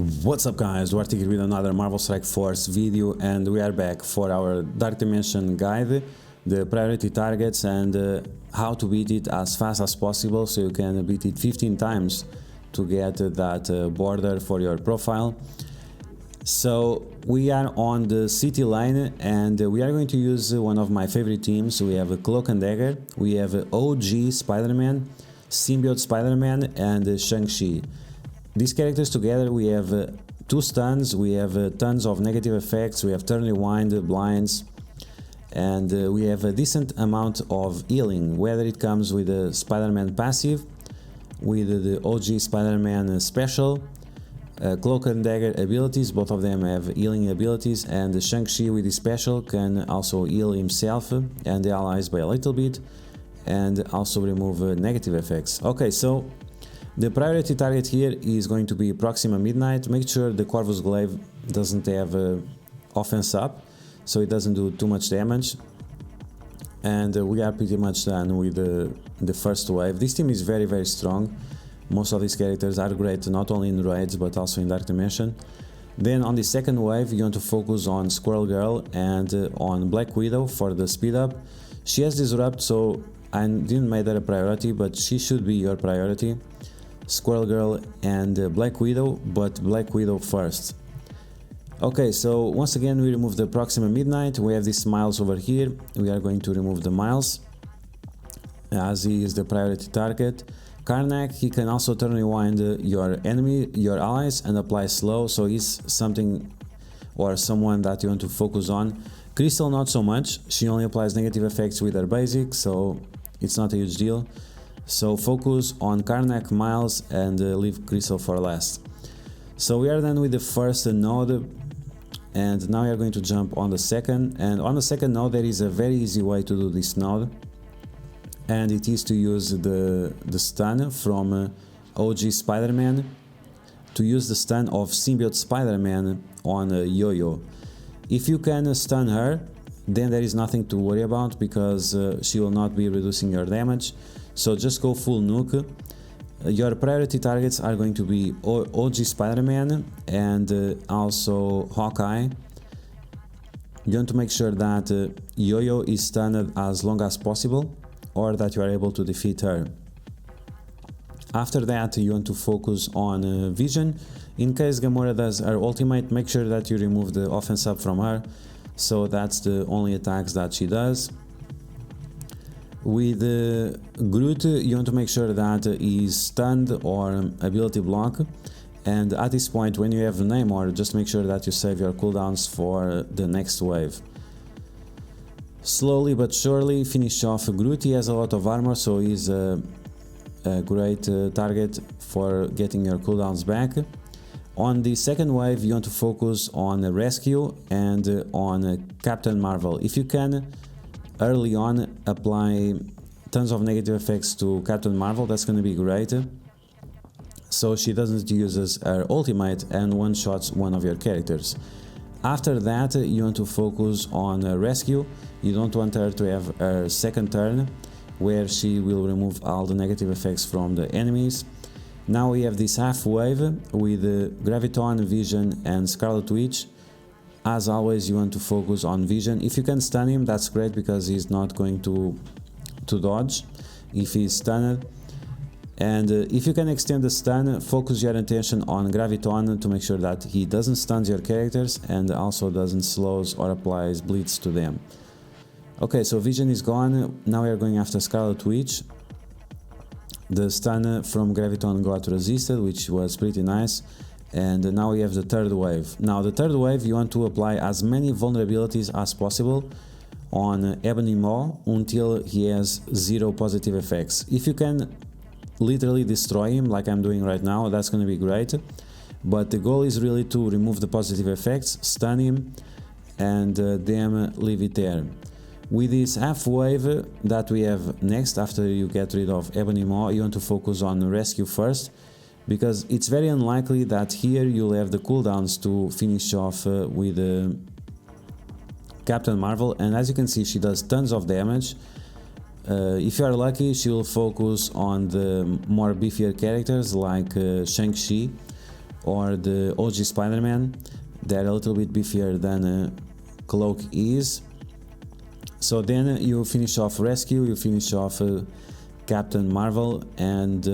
What's up guys, Duarte here with another Marvel Strike Force video, and we are back for our Dark Dimension guide, the priority targets and how to beat it as fast as possible so you can beat it 15 times to get that border for your profile. So we are on the city line and we are going to use one of my favorite teams. We have Cloak and Dagger, we have OG Spider-Man, Symbiote Spider-Man and Shang-Chi. These characters together, we have 2 stuns, we have tons of negative effects, we have turn rewind, blinds, and we have a decent amount of healing, whether it comes with the Spider-Man passive, with the OG Spider-Man special, Cloak and Dagger abilities, both of them have healing abilities, and Shang-Chi with his special can also heal himself and the allies by a little bit, and also remove negative effects. Okay, so the priority target here is going to be Proxima Midnight. Make sure the Corvus Glaive doesn't have offense up, so it doesn't do too much damage. And we are pretty much done with the first wave. This team is very strong. Most of these characters are great not only in raids but also in Dark Dimension. Then on the second wave you want to focus on Squirrel Girl and on Black Widow for the speed up. She has Disrupt, so I didn't make that a priority, but she should be your priority. Squirrel Girl and Black Widow, but Black Widow first. Okay, so once again we remove the Proxima Midnight. We have this Miles over here. We are going to remove the Miles as he is the priority target. Karnak, he can also turn rewind your enemy, your allies, and apply slow, so he's something or someone that you want to focus on. Crystal not so much, she only applies negative effects with her basic, so it's not a huge deal. So focus on Karnak, Miles, and leave Crystal for last. So we are done with the first node, and now we are going to jump on the second. And on the second node there is a very easy way to do this node, and it is to use the stun from OG Spider-Man, to use the stun of Symbiote Spider-Man on Yo-Yo. If you can stun her, then there is nothing to worry about, because she will not be reducing your damage. So just go full nuke. Your priority targets are going to be OG Spider-Man and also Hawkeye. You want to make sure that Yo-Yo is stunned as long as possible, or that you are able to defeat her. After that you want to focus on Vision. In case Gamora does her ultimate, make sure that you remove the offense up from her, so that's the only attacks that she does. With Groot, you want to make sure that he's stunned or ability block, and at this point when you have Namor, just make sure that you save your cooldowns for the next wave. Slowly but surely finish off Groot. He has a lot of armor, so he's a great target for getting your cooldowns back. On the second wave you want to focus on Rescue and on Captain Marvel. If you can, early on apply tons of negative effects to Captain Marvel, that's going to be great, so she doesn't use her ultimate and one-shots one of your characters. After that you want to focus on Rescue. You don't want her to have her second turn, where she will remove all the negative effects from the enemies. Now we have this half wave with Graviton, Vision and Scarlet Witch. As always you want to focus on Vision. If you can stun him, that's great, because he's not going to dodge if he's stunned. And if you can extend the stun, focus your attention on Graviton to make sure that he doesn't stun your characters and also doesn't slows or applies bleeds to them. Okay, so Vision is gone. Now we are going after Scarlet Witch. The stun from Graviton got resisted, which was pretty nice. And now we have the third wave. Now the third wave you want to apply as many vulnerabilities as possible on Ebony Maw until he has 0 positive effects. If you can literally destroy him like I'm doing right now, that's going to be great. But the goal is really to remove the positive effects, stun him, and then leave it there. With this half wave that we have next, after you get rid of Ebony Maw, you want to focus on Rescue first, because it's very unlikely that here you'll have the cooldowns to finish off with Captain Marvel. And as you can see, she does tons of damage. If you are lucky, she will focus on the more beefier characters like Shang-Chi or the OG Spider-Man. They're a little bit beefier than Cloak is. So then you finish off Rescue, you finish off Captain Marvel, and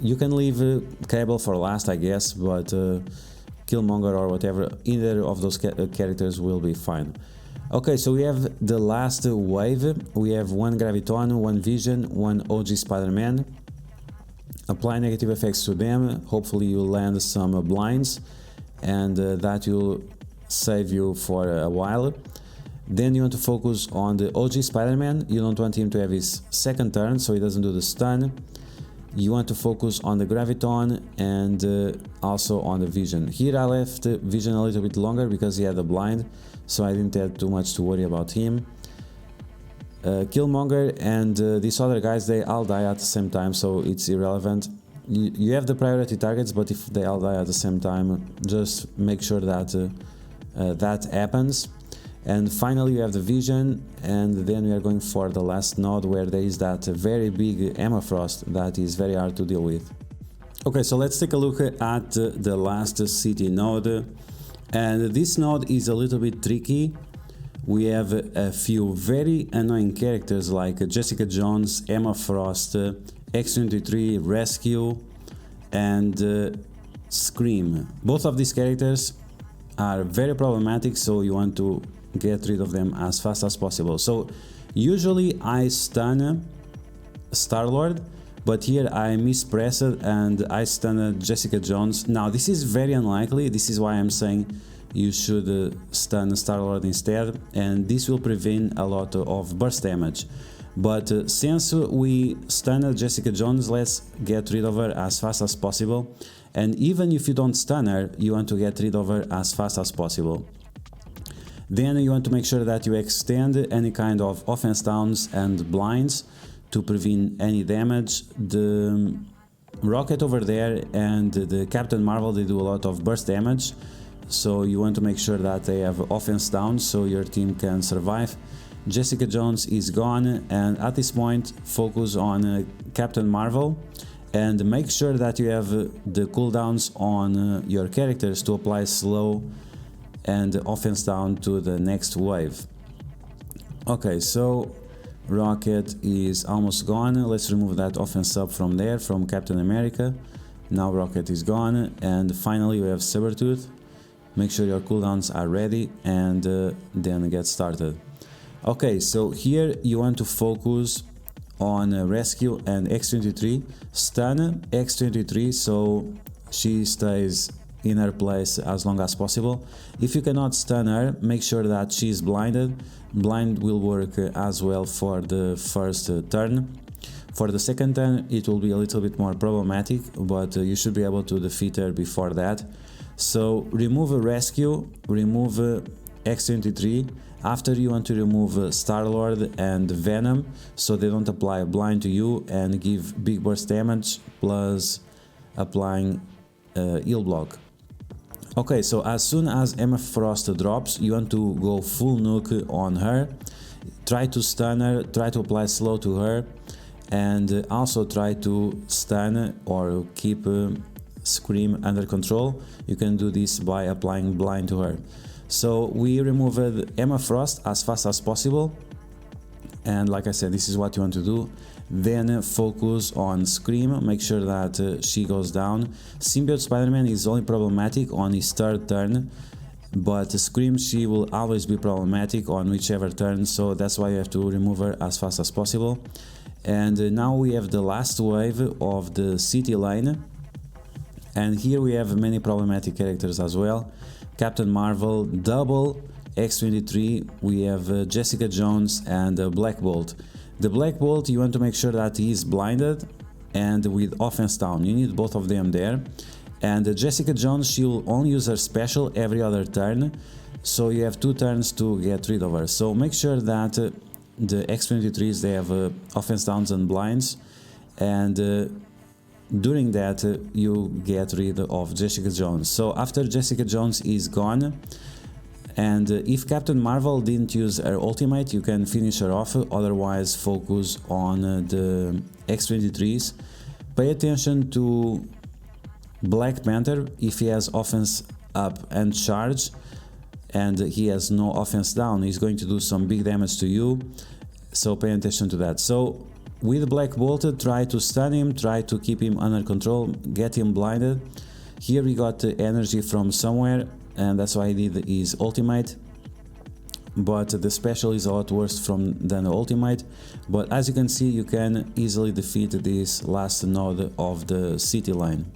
you can leave Cable for last, I guess, but Killmonger or whatever, either of those characters will be fine. Okay, so we have the last wave. We have one Graviton, one Vision, one OG Spider-Man. Apply negative effects to them. Hopefully you land some blinds, and that will save you for a while. Then you want to focus on the OG Spider-Man. You don't want him to have his second turn, so he doesn't do the stun. You want to focus on the Graviton and also on the Vision. Here I left Vision a little bit longer because he had a blind, so I didn't have too much to worry about him. Killmonger and these other guys, they all die at the same time, so it's irrelevant. You have the priority targets, but if they all die at the same time, just make sure that that happens. And finally you have the Vision, and then we are going for the last node, where there is that very big Emma Frost that is very hard to deal with. Okay, so let's take a look at the last city node, and this node is a little bit tricky. We have a few very annoying characters like Jessica Jones, Emma Frost, X-23, Rescue, and Scream. Both of these characters are very problematic, so you want to get rid of them as fast as possible. So usually I stun Star-Lord, but here I mispressed and I stunned Jessica Jones. Now this is very unlikely, this is why I'm saying you should stun Star-Lord instead, and this will prevent a lot of burst damage. But since we stunned Jessica Jones, let's get rid of her as fast as possible. And even if you don't stun her, you want to get rid of her as fast as possible. Then you want to make sure that you extend any kind of offense downs and blinds to prevent any damage. The Rocket over there and the Captain Marvel, they do a lot of burst damage, so you want to make sure that they have offense down so your team can survive. Jessica Jones is gone, and at this point focus on Captain Marvel and make sure that you have the cooldowns on your characters to apply slow and offense down to the next wave. Okay, so Rocket is almost gone. Let's remove that offense sub from there, from Captain America. Now Rocket is gone, and finally we have Sabretooth. Make sure your cooldowns are ready, and then get started. Okay, so here you want to focus on Rescue and X-23. Stun X-23 so she stays in her place as long as possible. If you cannot stun her, make sure that she's blinded. Blind will work as well for the first turn. For the second turn it will be a little bit more problematic, but you should be able to defeat her before that. So remove Rescue, remove X-23. After you want to remove Star-Lord and Venom so they don't apply blind to you and give big burst damage, plus applying heal block. Okay, so as soon as Emma Frost drops, you want to go full nuke on her. Try to stun her, try to apply slow to her, and also try to stun or keep Scream under control. You can do this by applying blind to her. So we removed Emma Frost as fast as possible, and like I said, this is what you want to do. Then focus on Scream, make sure that she goes down. Symbiote Spider-Man is only problematic on his third turn, but Scream, she will always be problematic on whichever turn, so that's why you have to remove her as fast as possible. And now we have the last wave of the city lane, and here we have many problematic characters as well. Captain Marvel, double X-23, we have Jessica Jones and Black Bolt. The Black Bolt, you want to make sure that he is blinded and with offense down. You need both of them there. And Jessica Jones, she will only use her special every other turn, so you have 2 turns to get rid of her. So make sure that the X-23s, they have offense downs and blinds, and during that you get rid of Jessica Jones. So after Jessica Jones is gone, and if Captain Marvel didn't use her ultimate, you can finish her off, otherwise focus on the X-23s. Pay attention to Black Panther, if he has offense up and charge and he has no offense down, he's going to do some big damage to you, so pay attention to that. So with Black Bolt, try to stun him, try to keep him under control, get him blinded. Here we got the energy from somewhere, and that's why he did his ultimate, but the special is a lot worse than the ultimate. But as you can see, you can easily defeat this last node of the city line.